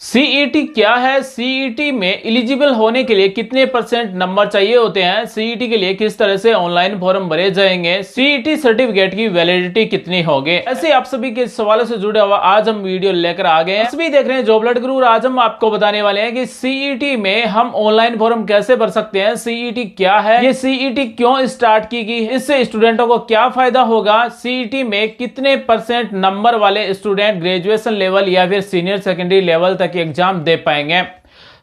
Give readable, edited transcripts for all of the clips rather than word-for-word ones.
CET क्या है? CET में एलिजिबल होने के लिए कितने परसेंट नंबर चाहिए होते हैं? सीईटी के लिए किस तरह से ऑनलाइन फॉर्म भरे जाएंगे? सीईटी सर्टिफिकेट की वैलिडिटी कितनी होगी? ऐसे आप सभी के सवालों से जुड़े हुआ आज हम वीडियो लेकर आ गए हैं। सभी देख रहे हैं जॉब अलर्ट गुरु। आज हम आपको बताने वाले हैं कि सीईटी में हम ऑनलाइन फॉर्म कैसे भर सकते हैं, सीईटी क्या है, ये सीईटी क्यों स्टार्ट की गई, इससे स्टूडेंटों को क्या फायदा होगा, सीईटी में कितने परसेंट नंबर वाले स्टूडेंट ग्रेजुएशन लेवल या फिर सीनियर सेकेंडरी लेवल तक एग्जाम दे पाएंगे।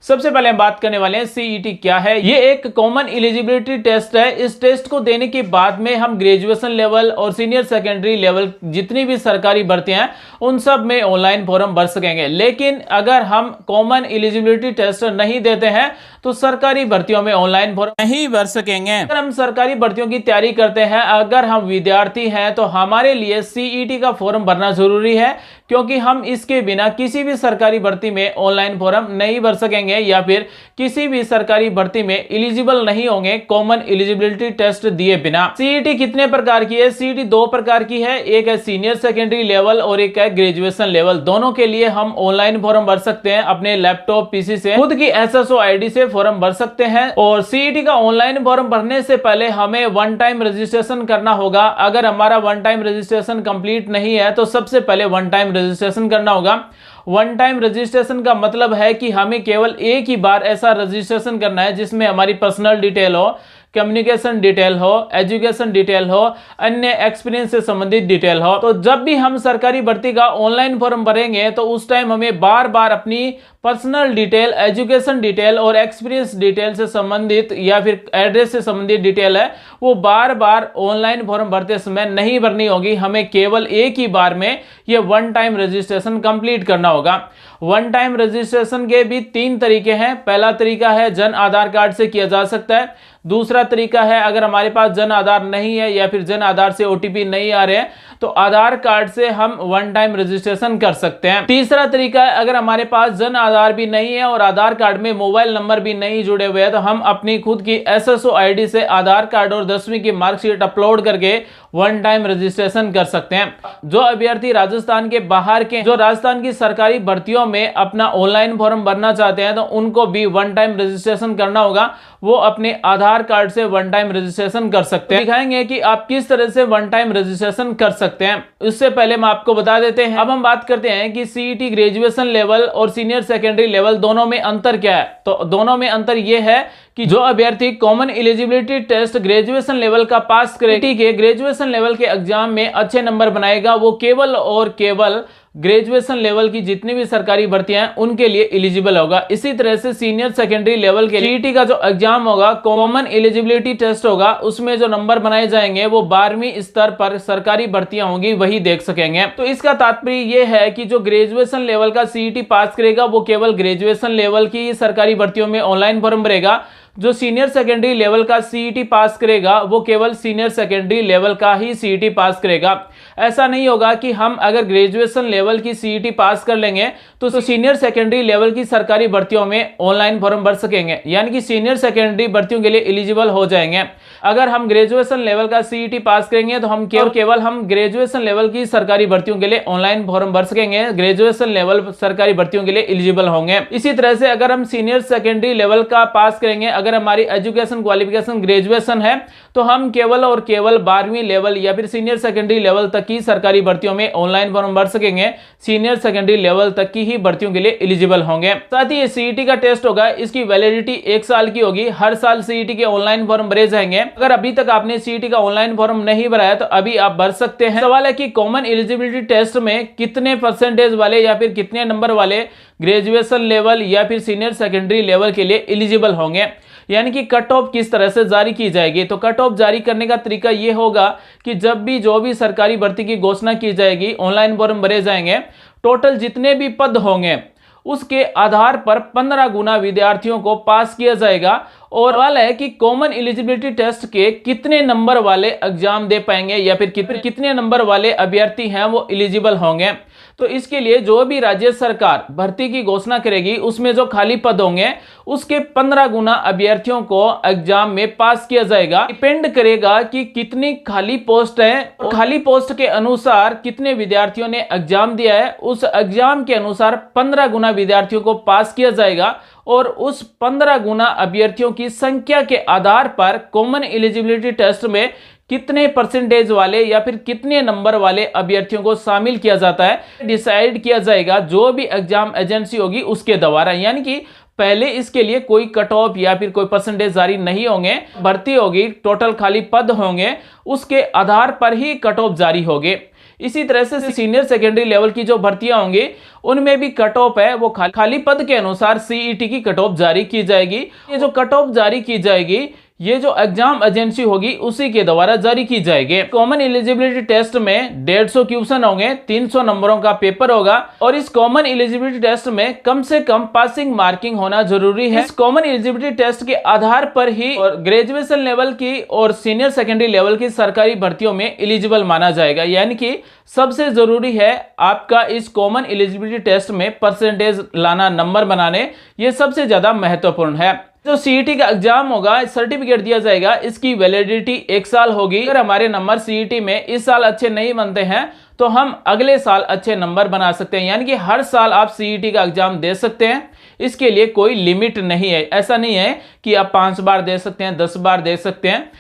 सबसे पहले हम बात करने वाले हैं सीईटी क्या है। ये एक कॉमन एलिजिबिलिटी टेस्ट है। इस टेस्ट को देने के बाद में हम ग्रेजुएशन लेवल और सीनियर सेकेंडरी लेवल जितनी भी सरकारी भर्तियां हैं उन सब में ऑनलाइन फॉर्म भर सकेंगे। लेकिन अगर हम कॉमन एलिजिबिलिटी टेस्ट नहीं देते हैं तो सरकारी भर्तियों में ऑनलाइन फॉर्म नहीं भर सकेंगे। अगर हम सरकारी भर्तियों की तैयारी करते हैं, अगर हम विद्यार्थी हैं, तो हमारे लिए सीईटी का फॉर्म भरना जरूरी है, क्योंकि हम इसके बिना किसी भी सरकारी भर्ती में ऑनलाइन फॉर्म नहीं भर सकेंगे या फिर किसी भी सरकारी भर्ती में एलिजिबल नहीं होंगे कॉमन एलिजिबिलिटी टेस्ट दिए बिना। सीईटी कितने प्रकार की है? सीईटी दो प्रकार की है, एक है सीनियर सेकेंडरी लेवल और एक है ग्रेजुएशन लेवल। दोनों के लिए हम ऑनलाइन फॉर्म भर सकते हैं। अपने लैपटॉप पीसी से खुद की एसएसओ आईडी से फॉर्म भर सकते हैं। और सीईटी का ऑनलाइन फॉर्म भरने से पहले हमें वन टाइम रजिस्ट्रेशन करना होगा। अगर हमारा वन टाइम रजिस्ट्रेशन कंप्लीट नहीं है तो सबसे पहले वन टाइम रजिस्ट्रेशन करना होगा। वन टाइम रजिस्ट्रेशन का मतलब है कि हमें केवल एक ही बार ऐसा रजिस्ट्रेशन करना है जिसमें हमारी पर्सनल डिटेल हो, कम्युनिकेशन डिटेल हो, एजुकेशन डिटेल हो, अन्य एक्सपीरियंस से संबंधित डिटेल हो। तो जब भी हम सरकारी भर्ती का ऑनलाइन फॉर्म भरेंगे तो उस टाइम हमें बार बार अपनी पर्सनल डिटेल, एजुकेशन डिटेल और एक्सपीरियंस डिटेल से संबंधित या फिर एड्रेस से संबंधित डिटेल है वो बार बार ऑनलाइन फॉर्म भरते समय नहीं भरनी होगी। हमें केवल एक ही बार में ये वन टाइम रजिस्ट्रेशन कंप्लीट करना होगा। वन टाइम रजिस्ट्रेशन के भी तीन तरीके हैं। पहला तरीका है जन आधार कार्ड से किया जा सकता है। दूसरा तरीका है अगर हमारे पास जन आधार नहीं है या फिर जन आधार से ओटीपी नहीं आ रहे हैं तो आधार कार्ड से हम वन टाइम रजिस्ट्रेशन कर सकते हैं। तीसरा तरीका है अगर हमारे पास जन आधार भी नहीं है और आधार कार्ड में मोबाइल नंबर भी नहीं जुड़े हुए हैं तो हम अपनी खुद की एसएसओ आईडी से आधार कार्ड और 10वीं की मार्कशीट अपलोड करके वन टाइम रजिस्ट्रेशन कर सकते हैं। जो अभ्यर्थी राजस्थान के बाहर के जो राजस्थान की सरकारी भर्तियों में अपना ऑनलाइन फॉर्म भरना चाहते हैं तो उनको भी वन टाइम रजिस्ट्रेशन करना होगा। वो अपने आधार कार्ड से वन टाइम रजिस्ट्रेशन कर सकते हैं। दिखाएंगे कि आप किस तरह से वन टाइम रजिस्ट्रेशन कर सकते हैं। उससे पहले हम आपको बता देते हैं। अब हम बात करते हैं कि सीईटी ग्रेजुएशन लेवल और सीनियर सेकेंडरी लेवल दोनों में अंतर क्या है। तो दोनों में अंतर यह है कि जो अभ्यर्थी common eligibility test graduation level का पास करेगा, के ग्रेजुएशन लेवल के एग्जाम में अच्छे नंबर बनाएगा, वो केवल और केवल ग्रेजुएशन लेवल की जितनी भी सरकारी भर्तियां हैं उनके लिए एलिजिबल होगा। इसी तरह से सीनियर सेकेंडरी लेवल के सीईटी का जो एग्जाम होगा, कॉमन एलिजिबिलिटी टेस्ट होगा, उसमें जो नंबर बनाए जाएंगे वो 12वीं स्तर पर सरकारी भर्तियां होंगी वही देख सकेंगे। तो इसका तात्पर्य यह है कि जो ग्रेजुएशन लेवल का सीईटी पास करेगा वो केवल ग्रेजुएशन लेवल की सरकारी भर्तियों में ऑनलाइन फॉर्म भरेगा। जो सीनियर सेकेंडरी लेवल का सीईटी पास करेगा वो केवल सीनियर सेकेंडरी लेवल का ही सीईटी पास करेगा। ऐसा नहीं होगा कि हम अगर ग्रेजुएशन लेवल की सीईटी पास कर लेंगे तो सीनियर सेकेंडरी लेवल की सरकारी भर्तियों में ऑनलाइन फॉर्म भर सकेंगे, यानी कि सीनियर सेकेंडरी भर्तियों के लिए एलिजिबल हो जाएंगे। अगर हम ग्रेजुएशन लेवल का सीईटी पास करेंगे तो हम केवल हम ग्रेजुएशन लेवल की सरकारी भर्तियों के लिए ऑनलाइन फॉर्म भर सकेंगे, ग्रेजुएशन लेवल सरकारी भर्तियों के लिए एलिजिबल होंगे। इसी तरह से अगर हम सीनियर सेकेंडरी लेवल का पास करेंगे, अगर हमारी एजुकेशन क्वालिफिकेशन ग्रेजुएशन है तो हम केवल और केवल 12वीं लेवल या फिर सीनियर सेकेंडरी लेवल तक की सरकारी भर्तियों में ऑनलाइन फॉर्म भर सकेंगे, सीनियर सेकेंडरी लेवल तक की ही भर्तियों के लिए एलिजिबल होंगे। साथ ही सीईटी का टेस्ट होगा, इसकी वैलिडिटी 1 साल की होगी। हर साल सीईटी के ऑनलाइन फॉर्म भरे जाएंगे। अगर अभी तक आपने सीईटी का ऑनलाइन फॉर्म नहीं भराया तो अभी आप भर सकते हैं। सवाल है कि कॉमन एलिजिबिलिटी टेस्ट में कितने परसेंटेज वाले या फिर कितने नंबर वाले ग्रेजुएशन लेवल या फिर सीनियर सेकेंडरी लेवल के लिए एलिजिबल होंगे, यानी कि कट ऑफ किस तरह से जारी की जाएगी। तो कट ऑफ जारी करने का तरीका यह होगा कि जब भी जो भी सरकारी भर्ती की घोषणा की जाएगी, ऑनलाइन फॉर्म भरे जाएंगे, टोटल जितने भी पद होंगे उसके आधार पर 15 गुना विद्यार्थियों को पास किया जाएगा। और सवाल है कि कॉमन एलिजिबिलिटी टेस्ट के कितने नंबर वाले एग्जाम दे पाएंगे या फिर कितने नंबर वाले अभ्यर्थी हैं वो एलिजिबल होंगे। तो इसके लिए जो भी राज्य सरकार भर्ती की घोषणा करेगी उसमें जो खाली पद होंगे उसके 15 गुना अभ्यर्थियों को एग्जाम में पास किया जाएगा। डिपेंड करेगा कि कितनी खाली पोस्ट है, खाली पोस्ट के अनुसार कितने विद्यार्थियों ने एग्जाम दिया है, उस एग्जाम के अनुसार 15 गुना विद्यार्थियों को पास किया जाएगा और उस 15 गुना अभ्यर्थियों की संख्या के आधार पर कॉमन एलिजिबिलिटी टेस्ट में कितने परसेंटेज वाले या फिर कितने नंबर वाले अभ्यर्थियों को शामिल किया जाता है डिसाइड किया जाएगा जो भी एग्जाम एजेंसी होगी उसके द्वारा। यानी कि पहले इसके लिए कोई कट ऑफ या फिर कोई परसेंटेज जारी नहीं होंगे, भर्ती होगी, टोटल खाली पद होंगे, उसके आधार पर ही कट ऑफ जारी होंगे। इसी तरह से सीनियर सेकेंडरी लेवल की जो भर्तियां होंगी उनमें भी कट ऑफ है, वो खाली पद के अनुसार सीईटी की कट ऑफ जारी की जाएगी। ये जो कट ऑफ जारी की जाएगी ये जो एग्जाम एजेंसी होगी उसी के द्वारा जारी की जाएगी। कॉमन एलिजिबिलिटी टेस्ट में 150 क्वेश्चन होंगे, 300 नंबरों का पेपर होगा और इस कॉमन एलिजिबिलिटी टेस्ट में कम से कम पासिंग मार्किंग होना जरूरी है। इस कॉमन एलिजिबिलिटी टेस्ट के आधार पर ही और ग्रेजुएशन लेवल की और सीनियर सेकेंडरी लेवल की सरकारी भर्तियों में एलिजिबल माना जाएगा। यानी कि सबसे जरूरी है आपका इस कॉमन एलिजिबिलिटी टेस्ट में परसेंटेज लाना, नंबर बनाने, ये सबसे ज्यादा महत्वपूर्ण है। जो सीईटी का एग्जाम होगा, सर्टिफिकेट दिया जाएगा, इसकी वैलिडिटी 1 साल होगी। अगर हमारे नंबर सीईटी में इस साल अच्छे नहीं बनते हैं तो हम अगले साल अच्छे नंबर बना सकते हैं। यानी कि हर साल आप सीईटी का एग्जाम दे सकते हैं, इसके लिए कोई लिमिट नहीं है। ऐसा नहीं है कि आप 5 बार दे सकते हैं, 10 बार दे सकते हैं।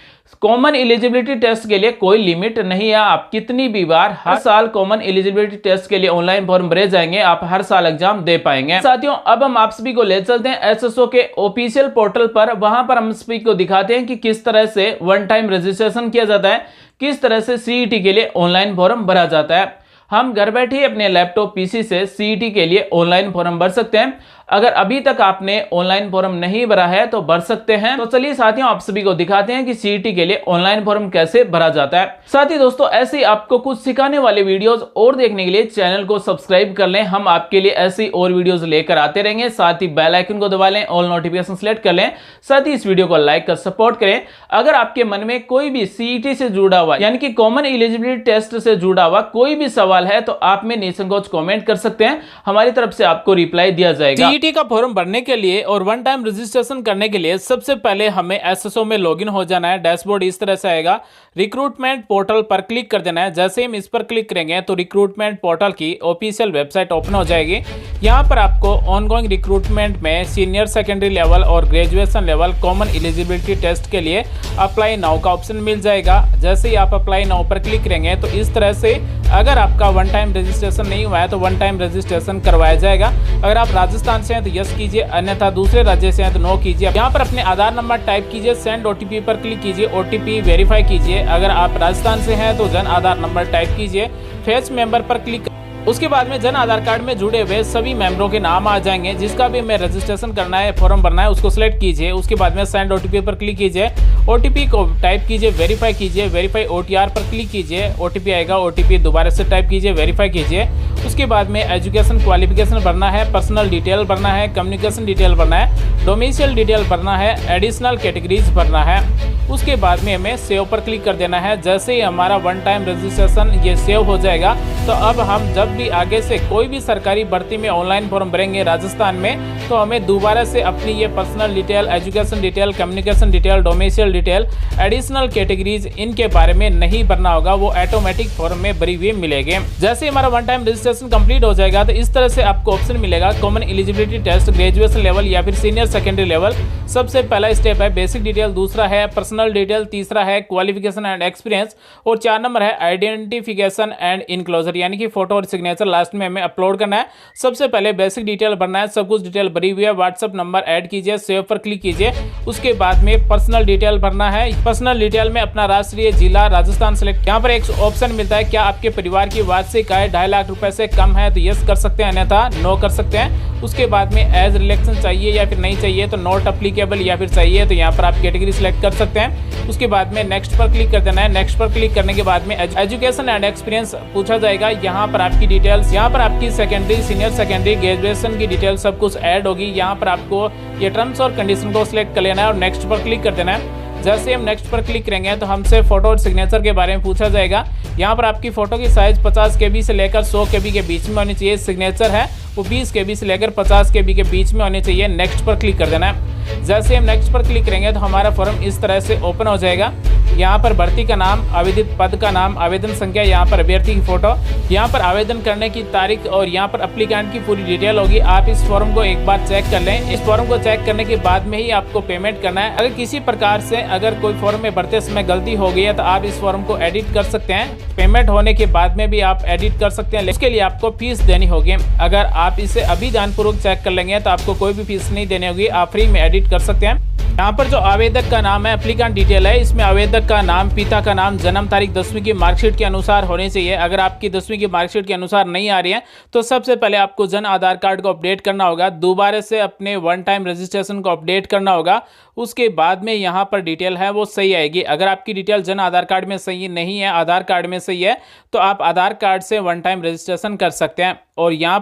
कॉमन एलिजिबिलिटी टेस्ट के लिए कोई लिमिट नहीं है, आप कितनी भी बार हर साल कॉमन एलिजिबिलिटी टेस्ट के लिए ऑनलाइन फॉर्म भरे जाएंगे, आप हर साल एग्जाम दे पाएंगे। साथियों अब हम आप सभी को ले चलते हैं एसएसओ के ऑफिशियल पोर्टल पर। वहां पर हम सभी को दिखाते हैं कि किस तरह से वन टाइम रजिस्ट्रेशन किया जाता है, किस तरह से सीईटी के लिए ऑनलाइन फॉर्म भरा जाता है। हम घर बैठे ही अपने लैपटॉप पीसी से सीईटी के लिए ऑनलाइन फॉर्म भर सकते हैं। अगर अभी तक आपने ऑनलाइन फॉर्म नहीं भरा है तो भर सकते हैं। तो चलिए साथियों आप सभी को दिखाते हैं कि सीईटी के लिए ऑनलाइन फॉर्म कैसे भरा जाता है। साथ ही दोस्तों ऐसे ही आपको कुछ सिखाने वाले वीडियोस और देखने के लिए चैनल को सब्सक्राइब कर लें, हम आपके लिए ऐसी और वीडियोस लेकर आते रहेंगे। साथ ही बेल आइकन को दबा लें, ऑल नोटिफिकेशन सेलेक्ट कर लें, साथ ही इस वीडियो को लाइक कर सपोर्ट करें। अगर आपके मन में कोई भी सीईटी से जुड़ा हुआ यानी कि कॉमन एलिजिबिलिटी टेस्ट से जुड़ा हुआ कोई भी सवाल है तो आप में निसंकोच कमेंट कर सकते हैं, हमारी तरफ से आपको रिप्लाई दिया जाएगा। सीईटी का फॉर्म भरने के लिए और वन टाइम रजिस्ट्रेशन करने के लिए सबसे पहले हमें एसएसओ में लॉगिन हो जाना है। डैशबोर्ड इस तरह से आएगा, रिक्रूटमेंट पोर्टल पर क्लिक कर देना है। जैसे हम इस पर क्लिक करेंगे तो रिक्रूटमेंट पोर्टल की ऑफिशियल वेबसाइट ओपन हो जाएगी। यहाँ पर आपको ऑनगोइंग रिक्रूटमेंट में सीनियर सेकेंडरी लेवल और graduation level common eligibility test के लिए अप्लाई नाउ का ऑप्शन मिल जाएगा। जैसे ही आप अप्लाई नाउ पर क्लिक करेंगे तो इस तरह से अगर आपका वन टाइम रजिस्ट्रेशन नहीं हुआ है तो वन टाइम रजिस्ट्रेशन करवाया जाएगा। अगर आप राजस्थान से हैं तो यस कीजिए, अन्यथा दूसरे राज्य से हैं तो नो कीजिए। यहाँ पर अपने आधार नंबर टाइप कीजिए, सेंड ओटीपी पर क्लिक कीजिए, ओटीपी वेरीफाई कीजिए। अगर आप राजस्थान से हैं तो जन आधार नंबर टाइप कीजिए, फेच मेंबर पर क्लिक। उसके बाद में जन आधार कार्ड में जुड़े हुए सभी मेंबरों के नाम आ जाएंगे। जिसका भी हमें रजिस्ट्रेशन करना है, फॉर्म भरना है, उसको सिलेक्ट कीजिए। उसके बाद में सेंड ओटीपी पर क्लिक कीजिए, ओटीपी को टाइप कीजिए, वेरीफाई कीजिए, वेरीफाई ओटीआर पर क्लिक कीजिए, ओटीपी आएगा, ओटीपी दोबारा से टाइप कीजिए, वेरीफाई कीजिए। उसके बाद में एजुकेशन क्वालिफिकेशन भरना है, पर्सनल डिटेल भरना है, कम्युनिकेशन डिटेल भरना है, डोमिसाइल डिटेल भरना है, एडिशनल कैटेगरीज भरना है। उसके बाद में हमें सेव पर क्लिक कर देना है। जैसे ही हमारा वन टाइम रजिस्ट्रेशन ये सेव हो जाएगा तो अब हम जब भी आगे से कोई भी सरकारी भर्ती में ऑनलाइन फॉर्म भरेंगे राजस्थान में तो हमें दोबारा से अपनी ये personal detail, education detail, communication detail, domicile detail, additional categories इनके बारे में नहीं भरना होगा, वो ऑटोमेटिक फॉर्म में भरी हुई मिलेंगे। जैसे हमारा वन टाइम रजिस्ट्रेशन कंप्लीट हो जाएगा तो इस तरह से आपको ऑप्शन मिलेगा common eligibility test graduation level या फिर सीनियर सेकेंडरी लेवल। सबसे पहला स्टेप है बेसिक डिटेल, दूसरा है पर्सनल डिटेल, तीसरा है क्वालिफिकेशन एंड एक्सपीरियंस और 4 नंबर है आइडेंटिफिकेशन एंड इनक्लोजर यानी कि फोटो और सिग्नेचर लास्ट में हमें अपलोड करना है। सबसे पहले बेसिक डिटेल भरना है, सब कुछ डिटेल भरी हुई है। व्हाट्सएप नंबर ऐड कीजिए, सेव पर क्लिक कीजिए। उसके बाद में पर्सनल डिटेल भरना है। पर्सनल डिटेल में अपना राष्ट्रीय जिला राजस्थान सेलेक्ट। यहाँ पर एक ऑप्शन मिलता है क्या आपके परिवार की वार्षिक आय 2.5 लाख रुपए से कम है तो यस कर सकते हैं, अन्यथा नो कर सकते हैं। उसके बाद में एज रिलेक्शन चाहिए या फिर नहीं चाहिए तो नॉट अप्लीकेबल या फिर चाहिए तो यहाँ पर आप कैटेगरी सिलेक्ट कर सकते हैं। उसके बाद में नेक्स्ट पर क्लिक कर देना है। नेक्स्ट पर क्लिक करने के बाद में एजुकेशन एंड एक्सपीरियंस पूछा जाएगा। यहाँ पर आपकी डिटेल्स, यहाँ पर आपकी सेकेंडरी, सीनियर सेकेंडरी, ग्रेजुएशन की डिटेल सब कुछ ऐड होगी। यहाँ पर आपको ये टर्म्स और कंडीशन को सिलेक्ट कर लेना है और नेक्स्ट पर क्लिक कर देना है। जैसे हम नेक्स्ट पर क्लिक करेंगे तो हमसे फोटो और सिग्नेचर के बारे में पूछा जाएगा। यहाँ पर आपकी फोटो की साइज 50 KB से लेकर 100 KB के बीच में होनी चाहिए। सिग्नेचर है वो 20 KB से लेकर 50 KB के बीच में होनी चाहिए। नेक्स्ट पर क्लिक कर देना है। जैसे हम नेक्स्ट पर क्लिक करेंगे तो हमारा फॉर्म इस तरह से ओपन हो जाएगा। यहाँ पर भर्ती का नाम, आवेदित पद का नाम, आवेदन संख्या, यहाँ पर अभ्यर्थी की फोटो, यहाँ पर आवेदन करने की तारीख और यहाँ पर एप्लीकेंट की पूरी डिटेल होगी। आप इस फॉर्म को एक बार चेक कर लें। इस फॉर्म को चेक करने के बाद में ही आपको पेमेंट करना है। अगर किसी प्रकार से अगर कोई फॉर्म में भरते समय गलती हो गई है तो आप इस फॉर्म को एडिट कर सकते हैं। पेमेंट होने के बाद में भी आप एडिट कर सकते हैं, इसके लिए आपको फीस देनी होगी। अगर आप इसे अभी ध्यानपूर्वक चेक कर लेंगे तो आपको कोई भी फीस नहीं देनी होगी, आप फ्री में एडिट कर सकते हैं। यहाँ पर जो आवेदक का नाम है, एप्लीकेंट डिटेल है, इसमें आवेदक का नाम, पिता का नाम, जन्म तारीख 10वीं की मार्कशीट के अनुसार होनी चाहिए। अगर आपकी 10वीं की मार्कशीट के अनुसार नहीं आ रही है तो सबसे पहले आपको जन आधार कार्ड को अपडेट करना होगा। दोबारा से अपने वन टाइम रजिस्ट्रेशन को अपडेट करना होगा। उसके बाद में यहाँ पर डिटेल है वो सही आएगी। अगर आपकी डिटेल जन आधार कार्ड में सही नहीं है, आधार कार्ड में सही है, तो आप आधार कार्ड से वन टाइम रजिस्ट्रेशन कर सकते हैं। और यहाँ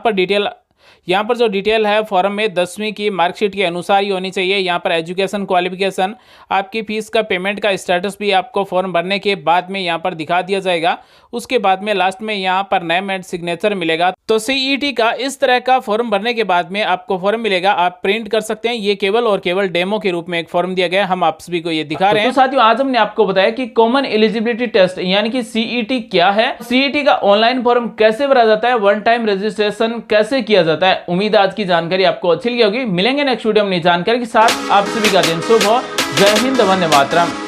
पर जो डिटेल है फॉर्म में 10वीं की मार्कशीट के अनुसार ही होनी चाहिए। यहाँ पर एजुकेशन क्वालिफिकेशन, आपकी फीस का पेमेंट का स्टेटस भी आपको फॉर्म भरने के बाद में यहाँ पर दिखा दिया जाएगा। उसके बाद में लास्ट में यहाँ पर नेम एंड सिग्नेचर मिलेगा। तो सीईटी का इस तरह का फॉर्म भरने के बाद में आपको फॉर्म मिलेगा, आप प्रिंट कर सकते हैं। ये केवल और केवल डेमो के रूप में एक फॉर्म दिया गया है, हम आप सभी को ये दिखा रहे हैं। तो साथियों, आज हमने आपको बताया कि कॉमन एलिजिबिलिटी टेस्ट यानी कि सीईटी क्या है, सीईटी का ऑनलाइन फॉर्म कैसे भरा जाता है, वन टाइम रजिस्ट्रेशन कैसे किया जाता है। उम्मीद है आज की जानकारी आपको अच्छी लगी होगी। मिलेंगे नेक्स्ट वीडियो में नई जानकारी के साथ। आप सभी का दिन शुभ हो। जय हिंद, वंदे मातरम।